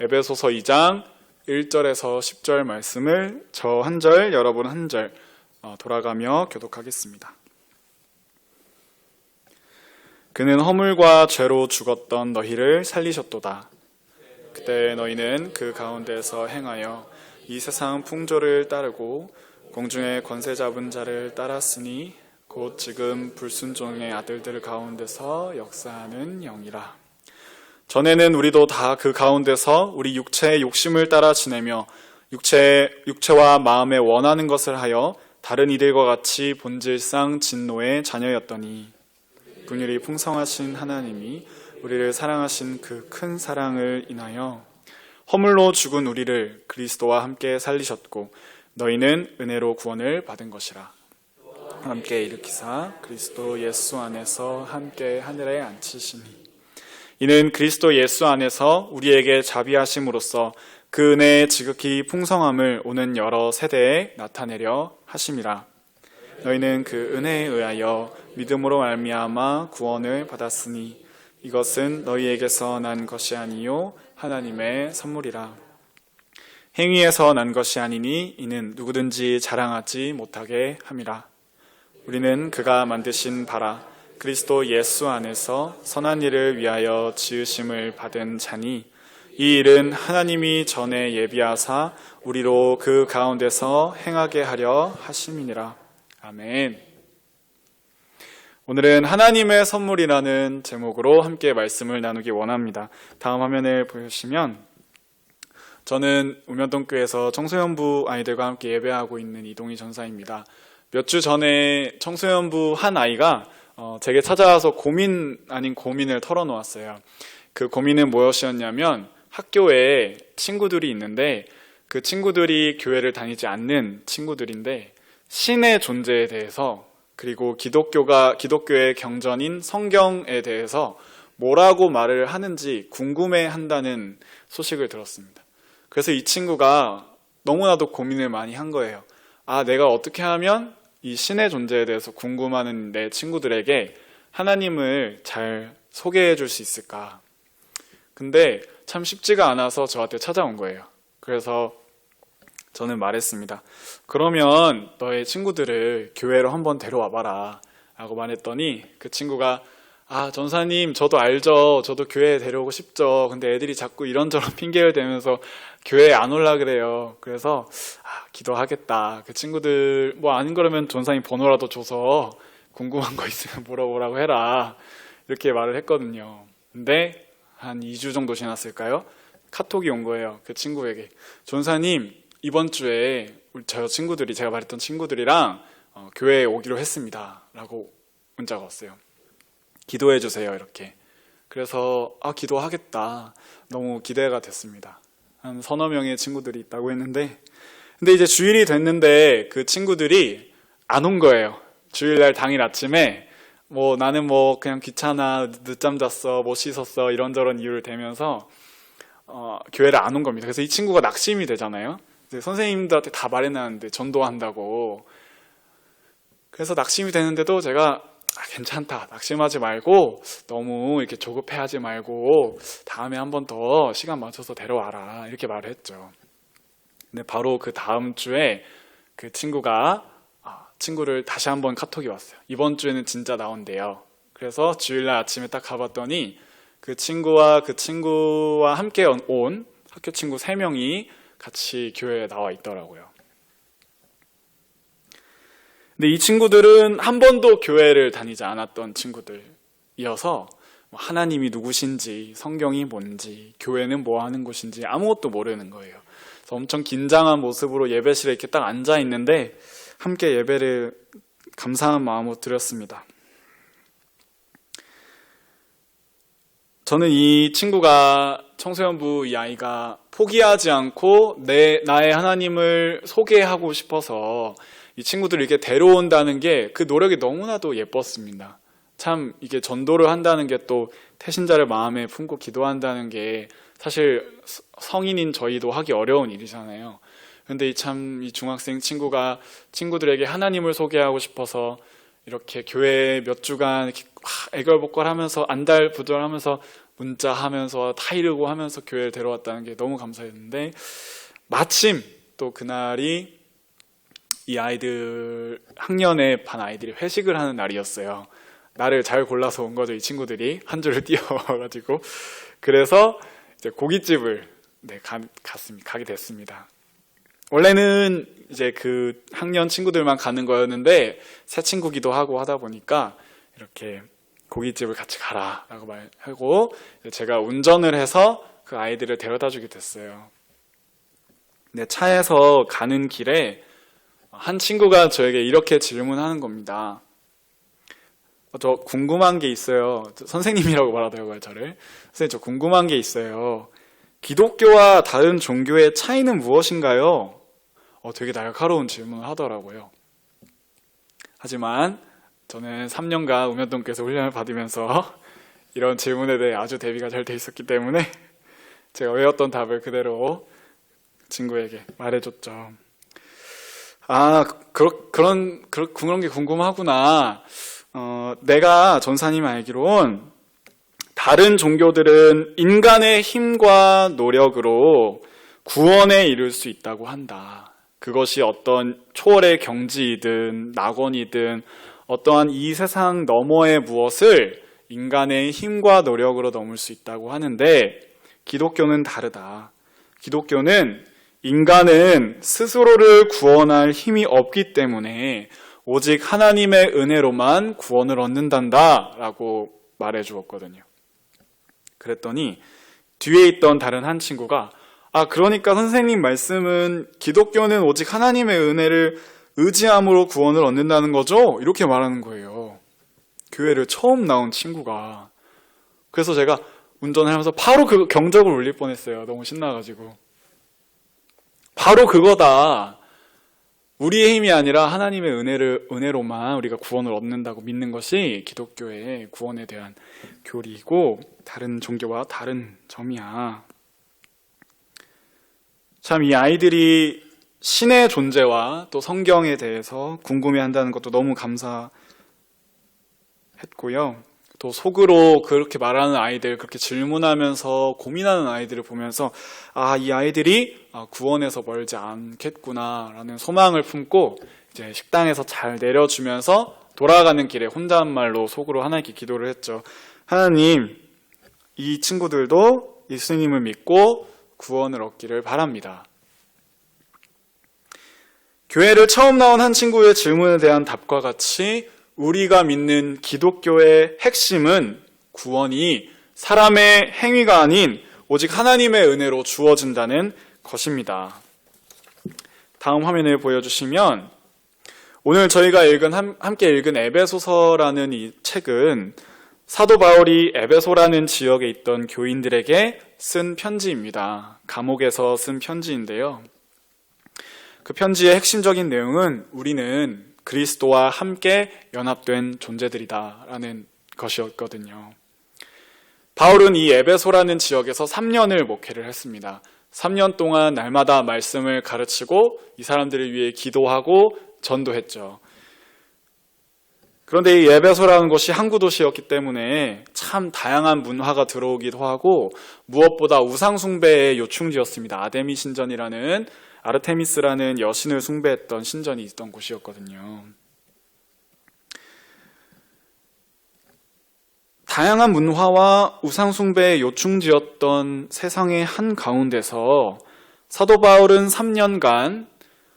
에베소서 2장 1절에서 10절 말씀을 저 한 절, 여러분 한 절 돌아가며 교독하겠습니다. 그는 허물과 죄로 죽었던 너희를 살리셨도다. 그때 너희는 그 가운데서 행하여 이 세상 풍조를 따르고 공중의 권세 잡은 자를 따랐으니 곧 지금 불순종의 아들들 가운데서 역사하는 영이라. 전에는 우리도 다 그 가운데서 우리 육체의 욕심을 따라 지내며 육체와 마음에 원하는 것을 하여 다른 이들과 같이 본질상 진노의 자녀였더니 긍휼이 풍성하신 하나님이 우리를 사랑하신 그 큰 사랑을 인하여 허물로 죽은 우리를 그리스도와 함께 살리셨고 너희는 은혜로 구원을 받은 것이라. 함께 일으키사 그리스도 예수 안에서 함께 하늘에 앉히시니 이는 그리스도 예수 안에서 우리에게 자비하심으로써 그 은혜의 지극히 풍성함을 오는 여러 세대에 나타내려 하심이라. 너희는 그 은혜에 의하여 믿음으로 말미암아 구원을 받았으니 이것은 너희에게서 난 것이 아니요 하나님의 선물이라. 행위에서 난 것이 아니니 이는 누구든지 자랑하지 못하게 함이라. 우리는 그가 만드신 바라 그리스도 예수 안에서 선한 일을 위하여 지으심을 받은 자니 이 일은 하나님이 전에 예비하사 우리로 그 가운데서 행하게 하려 하심이니라. 아멘. 오늘은 하나님의 선물이라는 제목으로 함께 말씀을 나누기 원합니다. 다음 화면을 보시면 저는 우면동교회에서 청소년부 아이들과 함께 예배하고 있는 이동희 전사입니다. 몇 주 전에 청소년부 한 아이가 제게 찾아와서 고민 아닌 고민을 털어놓았어요. 그 고민은 무엇이었냐면 학교에 친구들이 있는데 그 친구들이 교회를 다니지 않는 친구들인데 신의 존재에 대해서 그리고 기독교의 경전인 성경에 대해서 뭐라고 말을 하는지 궁금해한다는 소식을 들었습니다. 그래서 이 친구가 너무나도 고민을 많이 한 거예요. 내가 어떻게 하면 이 신의 존재에 대해서 궁금하는 내 친구들에게 하나님을 잘 소개해 줄 수 있을까? 근데 참 쉽지가 않아서 저한테 찾아온 거예요. 그래서 저는 말했습니다. 그러면 너의 친구들을 교회로 한번 데려와 봐라 라고 말했더니 그 친구가 전사님 저도 알죠. 저도 교회에 데려오고 싶죠. 근데 애들이 자꾸 이런저런 핑계를 대면서 교회에 안 올라 그래요. 그래서 기도하겠다. 그 친구들 아닌 거라면 전사님 번호라도 줘서 궁금한 거 있으면 물어보라고 해라. 이렇게 말을 했거든요. 근데 한 2주 정도 지났을까요? 카톡이 온 거예요. 그 친구에게. 전사님 이번 주에 저 친구들이 제가 말했던 친구들이랑 교회에 오기로 했습니다. 라고 문자가 왔어요. 기도해 주세요. 이렇게. 그래서 기도하겠다. 너무 기대가 됐습니다. 한 서너 명의 친구들이 있다고 했는데 근데 이제 주일이 됐는데 그 친구들이 안 온 거예요. 주일날 당일 아침에 나는 그냥 귀찮아, 늦잠 잤어, 못 씻었어 이런저런 이유를 대면서 교회를 안 온 겁니다. 그래서 이 친구가 낙심이 되잖아요. 선생님들한테 다 말해놨는데 전도한다고. 그래서 낙심이 되는데도 제가 괜찮다, 낙심하지 말고 너무 이렇게 조급해하지 말고 다음에 한 번 더 시간 맞춰서 데려와라 이렇게 말을 했죠. 근데 바로 그 다음 주에 그 친구를 다시 한번 카톡이 왔어요. 이번 주에는 진짜 나온대요. 그래서 주일날 아침에 딱 가봤더니 그 친구와 함께 온 학교 친구 3명이 같이 교회에 나와 있더라고요. 근데 이 친구들은 한 번도 교회를 다니지 않았던 친구들이어서 하나님이 누구신지, 성경이 뭔지, 교회는 뭐 하는 곳인지 아무것도 모르는 거예요. 그래서 엄청 긴장한 모습으로 예배실에 이렇게 딱 앉아 있는데 함께 예배를 감사한 마음으로 드렸습니다. 저는 이 친구가 청소년부 이 아이가 포기하지 않고 나의 하나님을 소개하고 싶어서 이 친구들을 이렇게 데려온다는 게 그 노력이 너무나도 예뻤습니다. 참 이게 전도를 한다는 게 또 태신자를 마음에 품고 기도한다는 게 사실 성인인 저희도 하기 어려운 일이잖아요. 근데 이 중학생 친구가 친구들에게 하나님을 소개하고 싶어서 이렇게 교회 몇 주간 이렇게 애걸복걸하면서 안달부절하면서 문자하면서 타이르고 하면서 교회를 데려왔다는 게 너무 감사했는데, 마침 또 그날이 이 아이들 학년의 반 아이들이 회식을 하는 날이었어요. 나를 잘 골라서 온 거죠. 이 친구들이 한 줄을 띄워가지고. 그래서 이제 고깃집을 가게 됐습니다. 원래는 이제 그 학년 친구들만 가는 거였는데 새 친구기도 하고 하다 보니까 이렇게 고깃집을 같이 가라라고 말하고 제가 운전을 해서 그 아이들을 데려다 주게 됐어요. 근데 차에서 가는 길에 한 친구가 저에게 이렇게 질문하는 겁니다. 저 궁금한 게 있어요. 선생님이라고 말하더라고요, 저를. 선생님, 저 궁금한 게 있어요. 기독교와 다른 종교의 차이는 무엇인가요? 되게 날카로운 질문을 하더라고요. 하지만 저는 3년간 우면동교에서 훈련을 받으면서 이런 질문에 대해 아주 대비가 잘 돼 있었기 때문에 제가 외웠던 답을 그대로 친구에게 말해줬죠. 그런 게 궁금하구나. 내가 전사님이 알기론 다른 종교들은 인간의 힘과 노력으로 구원에 이를 수 있다고 한다. 그것이 어떤 초월의 경지이든 낙원이든 어떠한 이 세상 너머의 무엇을 인간의 힘과 노력으로 넘을 수 있다고 하는데, 기독교는 다르다. 기독교는 인간은 스스로를 구원할 힘이 없기 때문에 오직 하나님의 은혜로만 구원을 얻는단다 라고 말해 주었거든요. 그랬더니 뒤에 있던 다른 한 친구가 그러니까 선생님 말씀은 기독교는 오직 하나님의 은혜를 의지함으로 구원을 얻는다는 거죠? 이렇게 말하는 거예요. 교회를 처음 나온 친구가. 그래서 제가 운전을 하면서 바로 그 경적을 울릴 뻔했어요. 너무 신나가지고. 바로 그거다. 우리의 힘이 아니라 하나님의 은혜로만 우리가 구원을 얻는다고 믿는 것이 기독교의 구원에 대한 교리이고 다른 종교와 다른 점이야. 참, 이 아이들이 신의 존재와 또 성경에 대해서 궁금해한다는 것도 너무 감사했고요. 또 속으로 그렇게 말하는 아이들, 그렇게 질문하면서 고민하는 아이들을 보면서 이 아이들이 구원에서 멀지 않겠구나라는 소망을 품고 이제 식당에서 잘 내려주면서 돌아가는 길에 혼잣말로 속으로 하나님께 기도를 했죠. 하나님, 이 친구들도 예수님을 믿고 구원을 얻기를 바랍니다. 교회를 처음 나온 한 친구의 질문에 대한 답과 같이 우리가 믿는 기독교의 핵심은 구원이 사람의 행위가 아닌 오직 하나님의 은혜로 주어진다는 것입니다. 다음 화면을 보여주시면 오늘 저희가 함께 읽은 에베소서라는 이 책은 사도 바울이 에베소라는 지역에 있던 교인들에게 쓴 편지입니다. 감옥에서 쓴 편지인데요. 그 편지의 핵심적인 내용은 우리는 그리스도와 함께 연합된 존재들이다라는 것이었거든요. 바울은 이 에베소라는 지역에서 3년을 목회를 했습니다. 3년 동안 날마다 말씀을 가르치고 이 사람들을 위해 기도하고 전도했죠. 그런데 이 에베소라는 곳이 항구 도시였기 때문에 참 다양한 문화가 들어오기도 하고 무엇보다 우상 숭배의 요충지였습니다. 아르테미스라는 여신을 숭배했던 신전이 있던 곳이었거든요. 다양한 문화와 우상 숭배의 요충지였던 세상의 한 가운데서 사도 바울은 3년간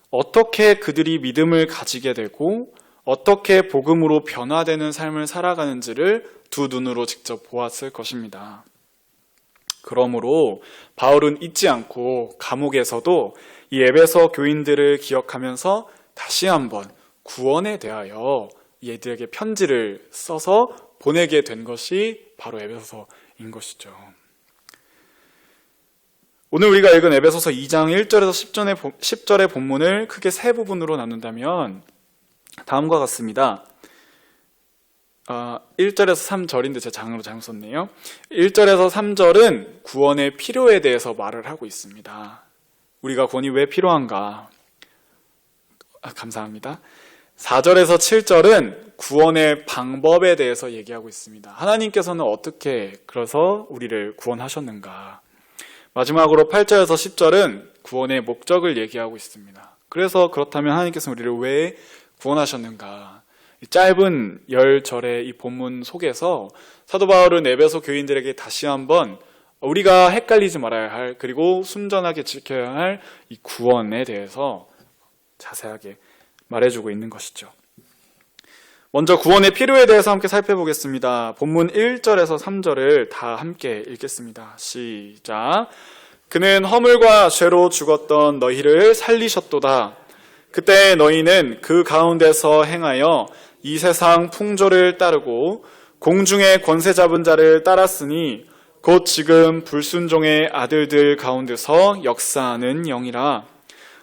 어떻게 그들이 믿음을 가지게 되고 어떻게 복음으로 변화되는 삶을 살아가는지를 두 눈으로 직접 보았을 것입니다. 그러므로 바울은 잊지 않고 감옥에서도 이 에베소 교인들을 기억하면서 다시 한번 구원에 대하여 얘들에게 편지를 써서 보내게 된 것이 바로 에베소서인 것이죠. 오늘 우리가 읽은 에베소서 2장 1절에서 10절의 본문을 크게 세 부분으로 나눈다면 다음과 같습니다. 1절에서 3절인데 제가 장으로 잘못 썼네요. 1절에서 3절은 구원의 필요에 대해서 말을 하고 있습니다. 우리가 구원이 왜 필요한가? 감사합니다. 4절에서 7절은 구원의 방법에 대해서 얘기하고 있습니다. 하나님께서는 어떻게 그래서 우리를 구원하셨는가. 마지막으로 8절에서 10절은 구원의 목적을 얘기하고 있습니다. 그래서 그렇다면 하나님께서는 우리를 왜 구원하셨는가. 짧은 10절의 이 본문 속에서 사도 바울은 에베소 교인들에게 다시 한번 우리가 헷갈리지 말아야 할, 그리고 순전하게 지켜야 할 이 구원에 대해서 자세하게 말해주고 있는 것이죠. 먼저 구원의 필요에 대해서 함께 살펴보겠습니다. 본문 1절에서 3절을 다 함께 읽겠습니다. 시작. 그는 허물과 죄로 죽었던 너희를 살리셨도다. 그때 너희는 그 가운데서 행하여 이 세상 풍조를 따르고 공중의 권세 잡은 자를 따랐으니 곧 지금 불순종의 아들들 가운데서 역사하는 영이라.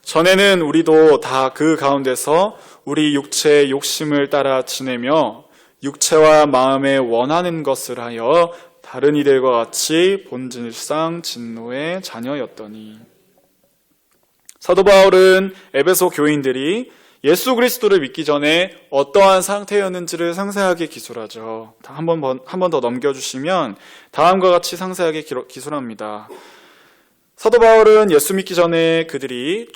전에는 우리도 다 그 가운데서 우리 육체의 욕심을 따라 지내며 육체와 마음에 원하는 것을 하여 다른 이들과 같이 본질상 진노의 자녀였더니. 사도 바울은 에베소 교인들이 예수 그리스도를 믿기 전에 어떠한 상태였는지를 상세하게 기술하죠. 한 번 더 넘겨주시면 다음과 같이 상세하게 기술합니다. 사도 바울은 예수 믿기 전에 그들이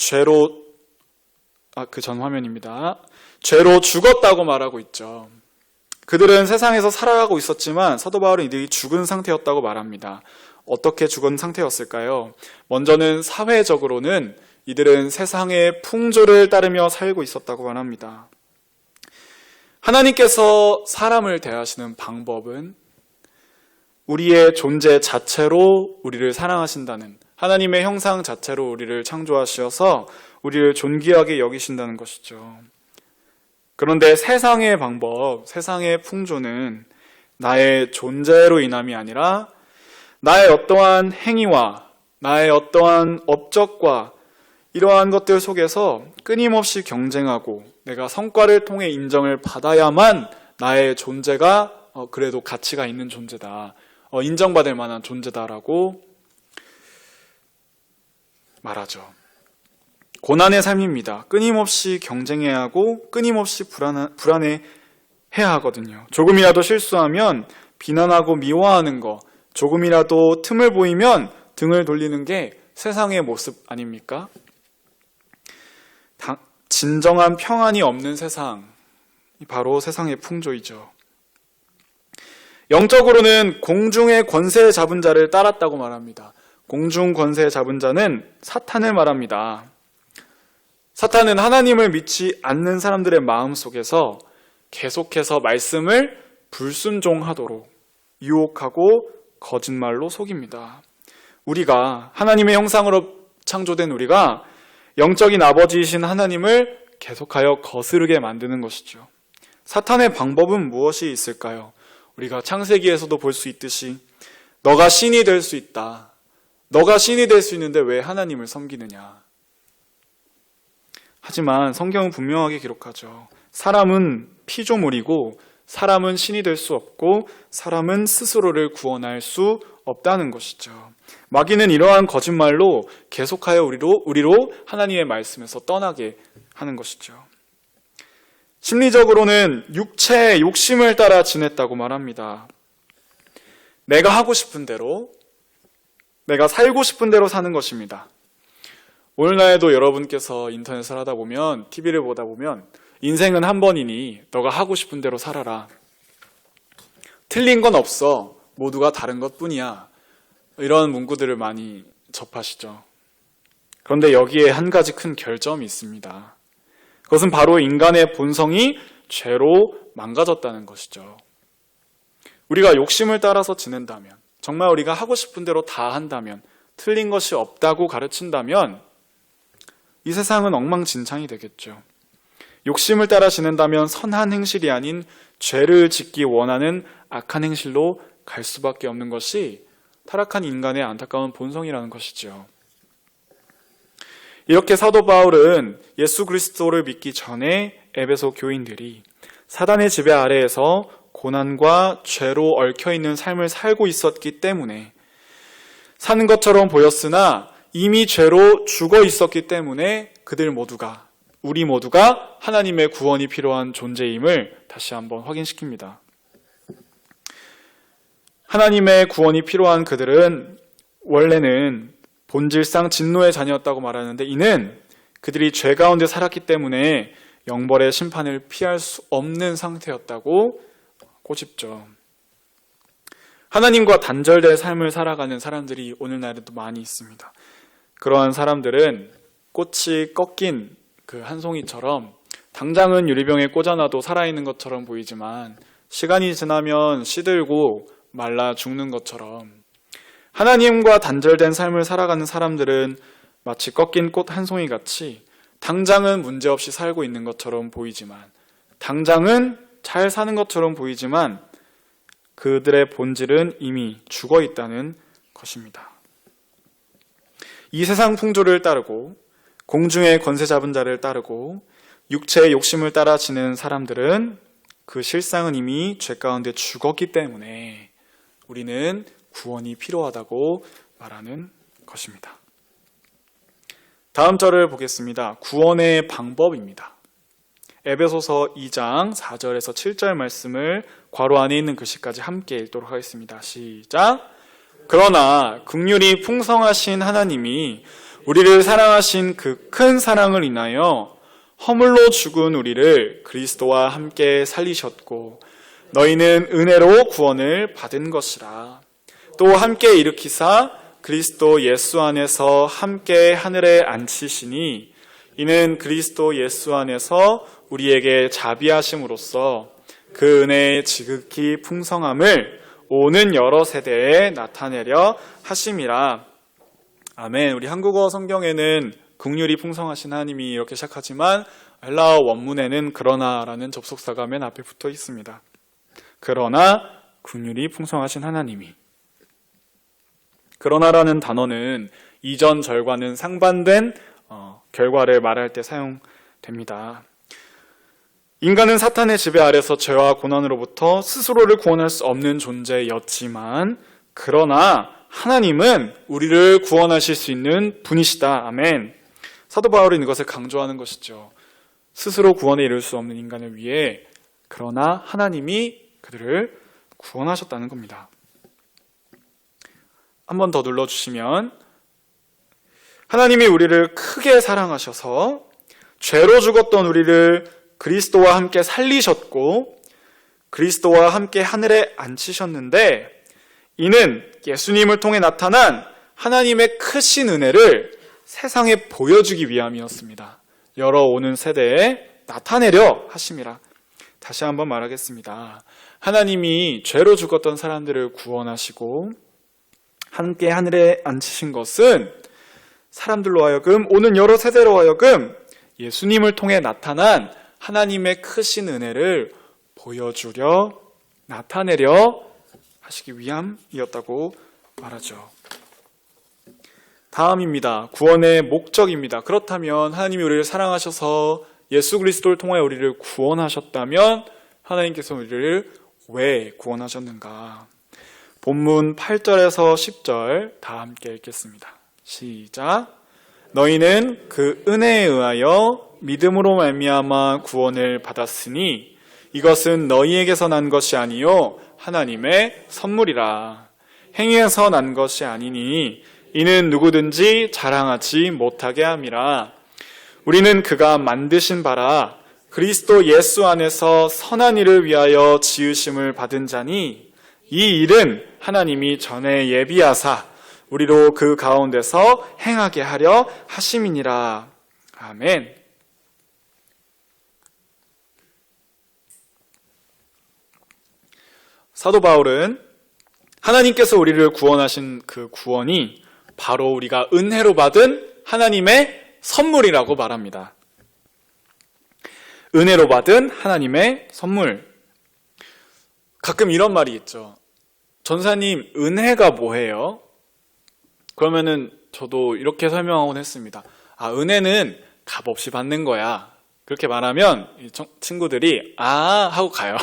그 전 화면입니다. 죄로 죽었다고 말하고 있죠. 그들은 세상에서 살아가고 있었지만 사도 바울은 이들이 죽은 상태였다고 말합니다. 어떻게 죽은 상태였을까요? 먼저는 사회적으로는 이들은 세상의 풍조를 따르며 살고 있었다고 말합니다. 하나님께서 사람을 대하시는 방법은 우리의 존재 자체로 우리를 사랑하신다는, 하나님의 형상 자체로 우리를 창조하셔서 우리를 존귀하게 여기신다는 것이죠. 그런데 세상의 방법, 세상의 풍조는 나의 존재로 인함이 아니라 나의 어떠한 행위와 나의 어떠한 업적과 이러한 것들 속에서 끊임없이 경쟁하고 내가 성과를 통해 인정을 받아야만 나의 존재가 그래도 가치가 있는 존재다, 인정받을 만한 존재다라고 말하죠. 고난의 삶입니다. 끊임없이 경쟁해야 하고 끊임없이 불안해해야 하거든요. 조금이라도 실수하면 비난하고 미워하는 거, 조금이라도 틈을 보이면 등을 돌리는 게 세상의 모습 아닙니까? 진정한 평안이 없는 세상, 바로 세상의 풍조이죠. 영적으로는 공중의 권세 잡은 자를 따랐다고 말합니다. 공중 권세 잡은 자는 사탄을 말합니다. 사탄은 하나님을 믿지 않는 사람들의 마음 속에서 계속해서 말씀을 불순종하도록 유혹하고 거짓말로 속입니다. 우리가 하나님의 형상으로 창조된 우리가 영적인 아버지이신 하나님을 계속하여 거스르게 만드는 것이죠. 사탄의 방법은 무엇이 있을까요? 우리가 창세기에서도 볼 수 있듯이 너가 신이 될 수 있다. 너가 신이 될 수 있는데 왜 하나님을 섬기느냐. 하지만 성경은 분명하게 기록하죠. 사람은 피조물이고 사람은 신이 될 수 없고 사람은 스스로를 구원할 수 없다는 것이죠. 마귀는 이러한 거짓말로 계속하여 우리로 하나님의 말씀에서 떠나게 하는 것이죠. 심리적으로는 육체의 욕심을 따라 지냈다고 말합니다. 내가 하고 싶은 대로, 내가 살고 싶은 대로 사는 것입니다. 오늘날에도 여러분께서 인터넷을 하다 보면, TV를 보다 보면 인생은 한 번이니 너가 하고 싶은 대로 살아라. 틀린 건 없어. 모두가 다른 것뿐이야. 이런 문구들을 많이 접하시죠. 그런데 여기에 한 가지 큰 결점이 있습니다. 그것은 바로 인간의 본성이 죄로 망가졌다는 것이죠. 우리가 욕심을 따라서 지낸다면, 정말 우리가 하고 싶은 대로 다 한다면, 틀린 것이 없다고 가르친다면 이 세상은 엉망진창이 되겠죠. 욕심을 따라 지낸다면 선한 행실이 아닌 죄를 짓기 원하는 악한 행실로 갈 수밖에 없는 것이 타락한 인간의 안타까운 본성이라는 것이죠. 이렇게 사도 바울은 예수 그리스도를 믿기 전에 에베소 교인들이 사단의 지배 아래에서 고난과 죄로 얽혀있는 삶을 살고 있었기 때문에, 사는 것처럼 보였으나 이미 죄로 죽어 있었기 때문에 그들 모두가 우리 모두가 하나님의 구원이 필요한 존재임을 다시 한번 확인시킵니다. 하나님의 구원이 필요한 그들은 원래는 본질상 진노의 자녀였다고 말하는데, 이는 그들이 죄 가운데 살았기 때문에 영벌의 심판을 피할 수 없는 상태였다고 꼬집죠. 하나님과 단절된 삶을 살아가는 사람들이 오늘날에도 많이 있습니다. 그러한 사람들은 꽃이 꺾인 그 한 송이처럼 당장은 유리병에 꽂아놔도 살아있는 것처럼 보이지만 시간이 지나면 시들고 말라 죽는 것처럼, 하나님과 단절된 삶을 살아가는 사람들은 마치 꺾인 꽃 한 송이 같이 당장은 문제없이 살고 있는 것처럼 보이지만, 당장은 잘 사는 것처럼 보이지만 그들의 본질은 이미 죽어 있다는 것입니다. 이 세상 풍조를 따르고 공중의 권세 잡은 자를 따르고 육체의 욕심을 따라 지는 사람들은 그 실상은 이미 죄 가운데 죽었기 때문에 우리는 구원이 필요하다고 말하는 것입니다. 다음 절을 보겠습니다. 구원의 방법입니다. 에베소서 2장 4절에서 7절 말씀을 괄호 안에 있는 글씨까지 함께 읽도록 하겠습니다. 시작! 그러나 긍휼이 풍성하신 하나님이 우리를 사랑하신 그 큰 사랑을 인하여 허물로 죽은 우리를 그리스도와 함께 살리셨고 너희는 은혜로 구원을 받은 것이라. 또 함께 일으키사 그리스도 예수 안에서 함께 하늘에 앉히시니 이는 그리스도 예수 안에서 우리에게 자비하심으로써 그 은혜의 지극히 풍성함을 오는 여러 세대에 나타내려 하심이라. 아멘. 우리 한국어 성경에는 긍휼이 풍성하신 하나님이 이렇게 시작하지만 헬라어 원문에는 그러나라는 접속사가 맨 앞에 붙어 있습니다. 그러나 긍휼이 풍성하신 하나님이. 그러나라는 단어는 이전 절과는 상반된 결과를 말할 때 사용됩니다. 인간은 사탄의 지배 아래서 죄와 고난으로부터 스스로를 구원할 수 없는 존재였지만, 그러나 하나님은 우리를 구원하실 수 있는 분이시다. 아멘. 사도 바울은 이것을 강조하는 것이죠. 스스로 구원에 이를 수 없는 인간을 위해 그러나 하나님이 그들을 구원하셨다는 겁니다. 한 번 더 눌러주시면, 하나님이 우리를 크게 사랑하셔서 죄로 죽었던 우리를 그리스도와 함께 살리셨고 그리스도와 함께 하늘에 앉히셨는데, 이는 예수님을 통해 나타난 하나님의 크신 은혜를 세상에 보여주기 위함이었습니다. 열어오는 세대에 나타내려 하심이라. 다시 한번 말하겠습니다. 하나님이 죄로 죽었던 사람들을 구원하시고 함께 하늘에 앉히신 것은 사람들로 하여금, 오는 여러 세대로 하여금 예수님을 통해 나타난 하나님의 크신 은혜를 보여주려, 나타내려 하시기 위함이었다고 말하죠. 다음입니다. 구원의 목적입니다. 그렇다면 하나님이 우리를 사랑하셔서 예수 그리스도를 통하여 우리를 구원하셨다면 하나님께서 우리를 왜 구원하셨는가? 본문 8절에서 10절 다 함께 읽겠습니다. 시작! 너희는 그 은혜에 의하여 믿음으로 말미암아 구원을 받았으니 이것은 너희에게서 난 것이 아니요 하나님의 선물이라. 행위에서 난 것이 아니니 이는 누구든지 자랑하지 못하게 함이라. 우리는 그가 만드신 바라 그리스도 예수 안에서 선한 일을 위하여 지으심을 받은 자니 이 일은 하나님이 전에 예비하사 우리로 그 가운데서 행하게 하려 하심이니라. 아멘. 사도 바울은 하나님께서 우리를 구원하신 그 구원이 바로 우리가 은혜로 받은 하나님의 선물이라고 말합니다. 은혜로 받은 하나님의 선물. 가끔 이런 말이 있죠. 전사님, 은혜가 뭐예요? 그러면은 저도 이렇게 설명하곤 했습니다. 은혜는 값없이 받는 거야. 그렇게 말하면 친구들이 하고 가요.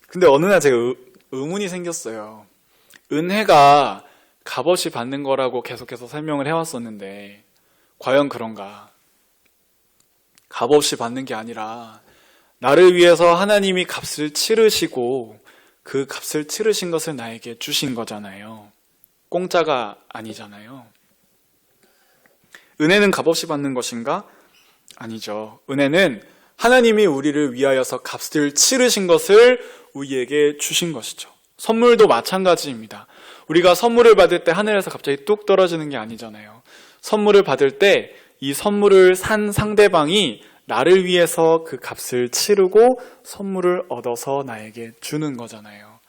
근데 어느 날 제가 의문이 생겼어요. 은혜가 값없이 받는 거라고 계속해서 설명을 해왔었는데 과연 그런가? 값없이 받는 게 아니라 나를 위해서 하나님이 값을 치르시고 그 값을 치르신 것을 나에게 주신 거잖아요. 공짜가 아니잖아요. 은혜는 값없이 받는 것인가? 아니죠. 은혜는 하나님이 우리를 위하여서 값을 치르신 것을 우리에게 주신 것이죠. 선물도 마찬가지입니다. 우리가 선물을 받을 때 하늘에서 갑자기 뚝 떨어지는 게 아니잖아요. 선물을 받을 때 이 선물을 산 상대방이 나를 위해서 그 값을 치르고 선물을 얻어서 나에게 주는 거잖아요.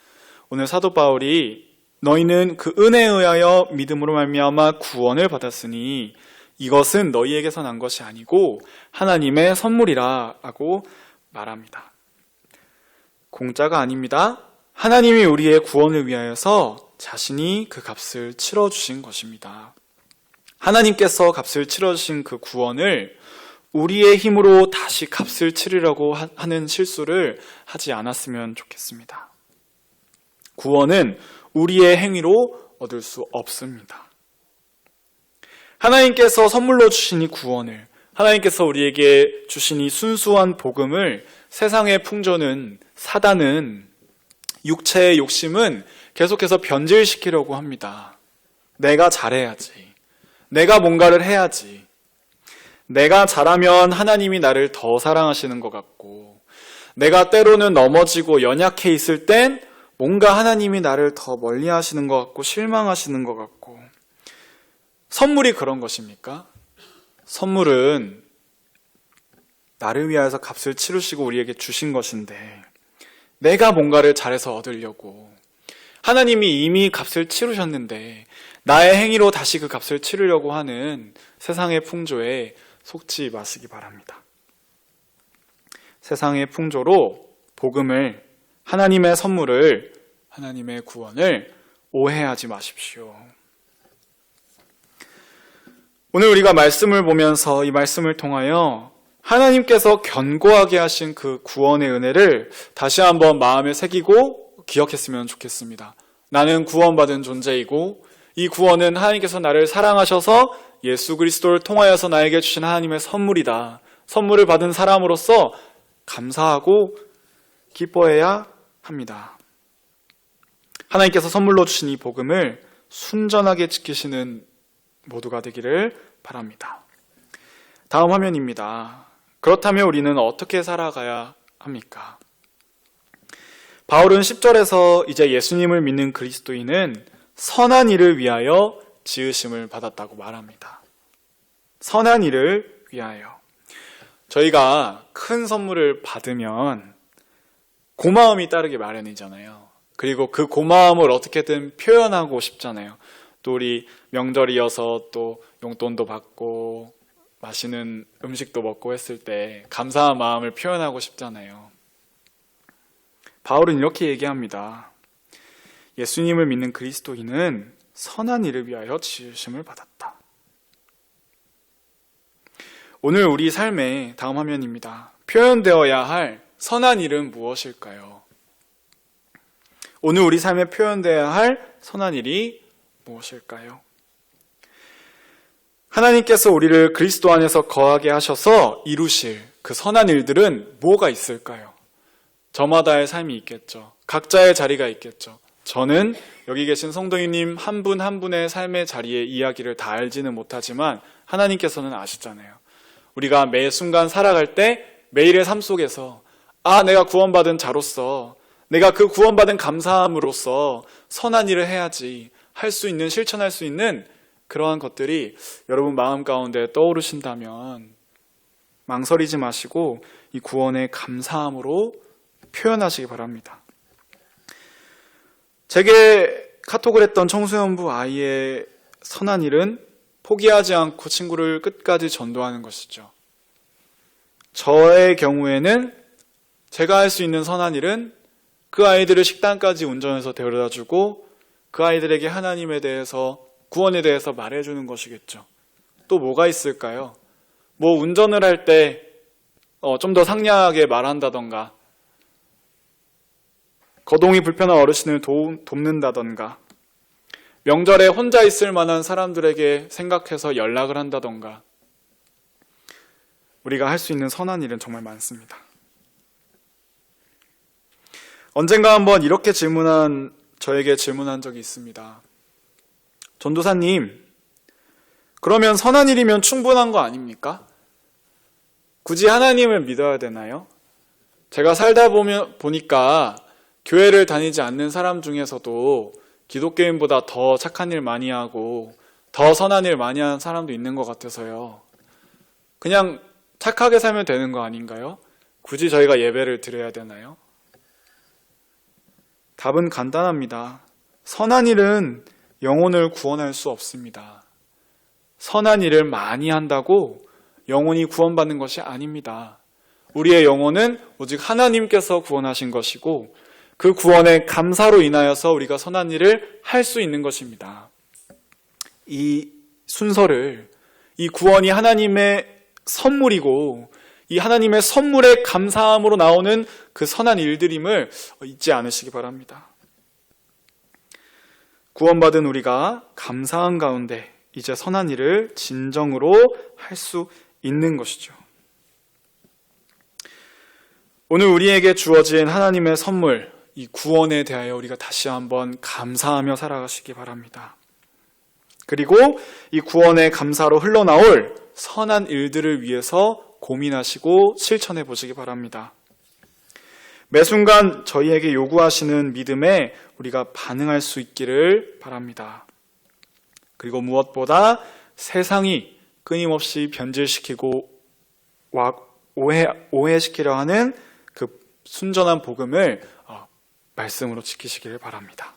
오늘 사도 바울이 너희는 그 은혜에 의하여 믿음으로 말미암아 구원을 받았으니 이것은 너희에게서 난 것이 아니고 하나님의 선물이라 하고 말합니다. 공짜가 아닙니다. 하나님이 우리의 구원을 위하여서 자신이 그 값을 치러주신 것입니다. 하나님께서 값을 치러주신 그 구원을 우리의 힘으로 다시 값을 치르려고 하는 실수를 하지 않았으면 좋겠습니다. 구원은 우리의 행위로 얻을 수 없습니다. 하나님께서 선물로 주신 이 구원을, 하나님께서 우리에게 주신 이 순수한 복음을 세상의 풍조는, 사단은, 육체의 욕심은 계속해서 변질시키려고 합니다. 내가 잘해야지. 내가 뭔가를 해야지. 내가 잘하면 하나님이 나를 더 사랑하시는 것 같고, 내가 때로는 넘어지고 연약해 있을 땐 뭔가 하나님이 나를 더 멀리 하시는 것 같고 실망하시는 것 같고. 선물이 그런 것입니까? 선물은 나를 위하여서 값을 치르시고 우리에게 주신 것인데 내가 뭔가를 잘해서 얻으려고, 하나님이 이미 값을 치르셨는데 나의 행위로 다시 그 값을 치르려고 하는 세상의 풍조에 속지 마시기 바랍니다. 세상의 풍조로 복음을, 하나님의 선물을, 하나님의 구원을 오해하지 마십시오. 오늘 우리가 말씀을 보면서 이 말씀을 통하여 하나님께서 견고하게 하신 그 구원의 은혜를 다시 한번 마음에 새기고 기억했으면 좋겠습니다. 나는 구원받은 존재이고 이 구원은 하나님께서 나를 사랑하셔서 예수 그리스도를 통하여서 나에게 주신 하나님의 선물이다. 선물을 받은 사람으로서 감사하고 기뻐해야 합니다. 하나님께서 선물로 주신 이 복음을 순전하게 지키시는 모두가 되기를 바랍니다. 다음 화면입니다. 그렇다면 우리는 어떻게 살아가야 합니까? 바울은 10절에서 이제 예수님을 믿는 그리스도인은 선한 일을 위하여 지으심을 받았다고 말합니다. 선한 일을 위하여. 저희가 큰 선물을 받으면 고마움이 따르기 마련이잖아요. 그리고 그 고마움을 어떻게든 표현하고 싶잖아요. 또 우리 명절이어서 또 용돈도 받고 맛있는 음식도 먹고 했을 때 감사한 마음을 표현하고 싶잖아요. 바울은 이렇게 얘기합니다. 예수님을 믿는 그리스도인은 선한 일을 위하여 지으심을 받았다. 오늘 우리 삶의 다음 화면입니다. 표현되어야 할 선한 일은 무엇일까요? 오늘 우리 삶에 표현되어야 할 선한 일이 무엇일까요? 하나님께서 우리를 그리스도 안에서 거하게 하셔서 이루실 그 선한 일들은 뭐가 있을까요? 저마다의 삶이 있겠죠. 각자의 자리가 있겠죠. 저는 여기 계신 성도님 한 분 한 분의 삶의 자리의 이야기를 다 알지는 못하지만 하나님께서는 아시잖아요. 우리가 매 순간 살아갈 때 매일의 삶 속에서 내가 구원받은 자로서, 내가 그 구원받은 감사함으로써 선한 일을 해야지 할 수 있는, 실천할 수 있는 그러한 것들이 여러분 마음 가운데 떠오르신다면 망설이지 마시고 이 구원의 감사함으로 표현하시기 바랍니다. 제게 카톡을 했던 청소년부 아이의 선한 일은 포기하지 않고 친구를 끝까지 전도하는 것이죠. 저의 경우에는 제가 할 수 있는 선한 일은 그 아이들을 식당까지 운전해서 데려다주고 그 아이들에게 하나님에 대해서, 구원에 대해서 말해주는 것이겠죠. 또 뭐가 있을까요? 운전을 할 때 좀 더 상냥하게 말한다던가, 거동이 불편한 어르신을 돕는다던가, 명절에 혼자 있을 만한 사람들에게 생각해서 연락을 한다던가, 우리가 할 수 있는 선한 일은 정말 많습니다. 언젠가 한번 이렇게 저에게 질문한 적이 있습니다. 전도사님, 그러면 선한 일이면 충분한 거 아닙니까? 굳이 하나님을 믿어야 되나요? 제가 살다 보니까 교회를 다니지 않는 사람 중에서도 기독교인보다 더 착한 일 많이 하고 더 선한 일 많이 하는 사람도 있는 것 같아서요. 그냥 착하게 살면 되는 거 아닌가요? 굳이 저희가 예배를 드려야 되나요? 답은 간단합니다. 선한 일은 영혼을 구원할 수 없습니다. 선한 일을 많이 한다고 영혼이 구원받는 것이 아닙니다. 우리의 영혼은 오직 하나님께서 구원하신 것이고 그 구원의 감사로 인하여서 우리가 선한 일을 할 수 있는 것입니다. 이 순서를, 이 구원이 하나님의 선물이고 이 하나님의 선물의 감사함으로 나오는 그 선한 일들임을 잊지 않으시기 바랍니다. 구원받은 우리가 감사한 가운데 이제 선한 일을 진정으로 할 수 있는 것이죠. 오늘 우리에게 주어진 하나님의 선물, 이 구원에 대하여 우리가 다시 한번 감사하며 살아가시기 바랍니다. 그리고 이 구원의 감사로 흘러나올 선한 일들을 위해서 고민하시고 실천해 보시기 바랍니다. 매 순간 저희에게 요구하시는 믿음에 우리가 반응할 수 있기를 바랍니다. 그리고 무엇보다 세상이 끊임없이 변질시키고 오해시키려 하는 그 순전한 복음을 말씀으로 지키시기를 바랍니다.